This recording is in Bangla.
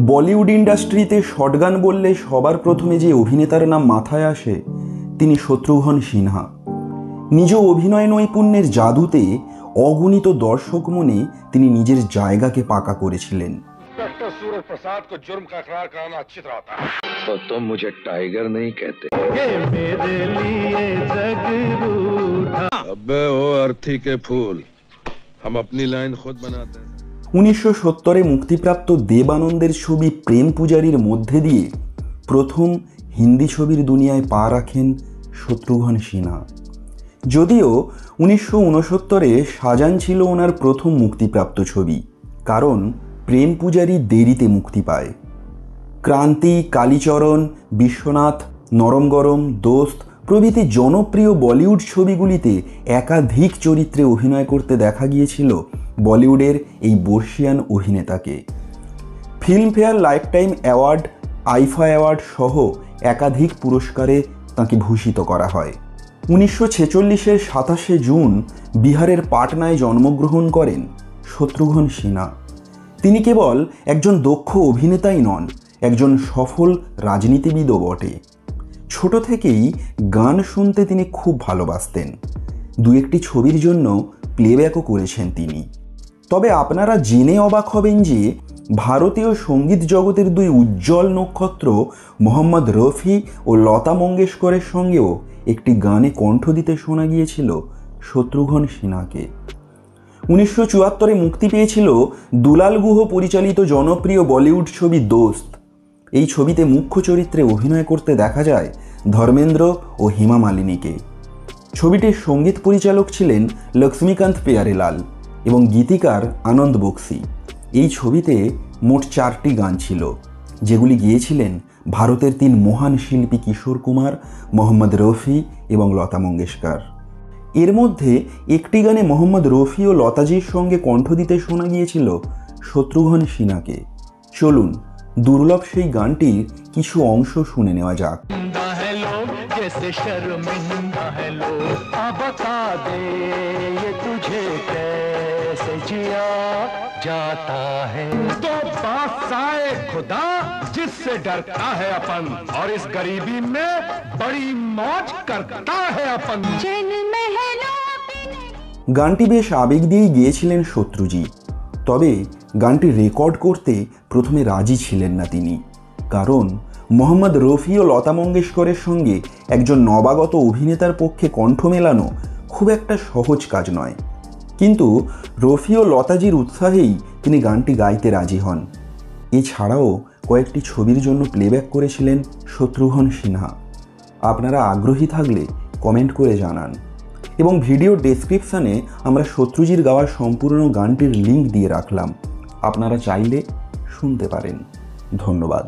বলিউড ইন্ডাস্ট্রিতে শটগান বললে সবার প্রথমে যে অভিনেতার নাম মাথায় আসে তিনি শত্রুঘ্ন সিনহা। নিজ অভিনয় নৈপুণ্যের জাদুতে অগণিত দর্শক মনে তিনি নিজের জায়গাকে পাকা করেছিলেন। टाइगर नहीं कहते। 1970-এ মুক্তিপ্রাপ্ত দেব আনন্দের ছবি প্রেম পূজারীর মধ্যে দিয়ে প্রথম হিন্দি ছবির দুনিয়ায় পা রাখেন শত্রুঘ্ন সিনহা। যদিও 1969-এ শাহজান ছিল ওনার প্রথম মুক্তিপ্রাপ্ত ছবি, কারণ প্রেম পূজারী দেরিতে মুক্তি পায়। ক্রান্তি, কালীচরণ, বিশ্বনাথ, নরম গরম, দোস্ত প্রভৃতি জনপ্রিয় বলিউড ছবিগুলিতে একাধিক চরিত্রে অভিনয় করতে দেখা গিয়েছিল বলিউডের এই বর্ষিয়ান অভিনেতাকে। Filmfare lifetime award, IIFA award সহ একাধিক পুরস্কারে তাঁকে ভূষিত করা হয়। 1946-এর 27শে জুন বিহারের পাটনায় জন্মগ্রহণ করেন শত্রুঘ্ন সিনহা। তিনি কেবল একজন দক্ষ অভিনেতাই নন, একজন সফল রাজনীতিবিদও বটে। ছোট থেকেই গান শুনতে তিনি খুব ভালোবাসতেন। দু একটি ছবির জন্য প্লেব্যাকও করেছেন তিনি। তবে আপনারা জেনে অবাক হবেন যে ভারতীয় সঙ্গীত জগতের দুই উজ্জ্বল নক্ষত্র মোহাম্মদ রফি ও লতা মঙ্গেশকরের সঙ্গেও একটি গানে কণ্ঠ দিতে শোনা গিয়েছিল শত্রুঘ্ন সিনহাকে। 1974-এ মুক্তি পেয়েছিল দুলাল গুহ পরিচালিত জনপ্রিয় বলিউড ছবি দোস্ত। এই ছবিতে মুখ্য চরিত্রে অভিনয় করতে দেখা যায় ধর্মেন্দ্র ও হেমা মালিনীকে। ছবিটির সঙ্গীত পরিচালক ছিলেন লক্ষ্মীকান্ত প্যারেলাল এবং গীতিকার আনন্দ বক্সি। এই ছবিতে মোট 4টি গান ছিল, যেগুলি গেয়েছিলেন ভারতের 3 মহান শিল্পী কিশোর কুমার, মোহাম্মদ রফি এবং লতা মঙ্গেশকর। এর মধ্যে একটি গানে মোহাম্মদ রফি ও লতাজির সঙ্গে কণ্ঠ দিতে শোনা গিয়েছিল শত্রুঘ্ন সিনহাকে। চলুন দুর্লভ সেই গানটির কিছু অংশ শুনে নেওয়া যাক। जाता है तो बादशाह खुदा जिससे डरता है अपन, और इस गरीबी में बड़ी मौज करता है अपन। গানটি বেশ আবেগ দিয়েই গেয়েছিলেন শত্রুজি। তবে গানটি রেকর্ড করতে প্রথমে রাজি ছিলেন না তিনি, কারণ মোহাম্মদ রফি ও লতা মঙ্গেশকরের সঙ্গে একজন নবাগত অভিনেতার পক্ষে কণ্ঠ মেলানো খুব একটা সহজ কাজ নয়। কিন্তু রফি ও লতাজির উৎসাহেই তিনি গানটি গাইতে রাজি হন। এছাড়াও কয়েকটি ছবির জন্য প্লেব্যাক করেছিলেন শত্রুঘ্ন সিনহা। আপনারা আগ্রহী থাকলে কমেন্ট করে জানান, এবং ভিডিও ডেসক্রিপশানে আমরা শত্রুজির গাওয়া সম্পূর্ণ গানটির লিঙ্ক দিয়ে রাখলাম, আপনারা চাইলে শুনতে পারেন। ধন্যবাদ।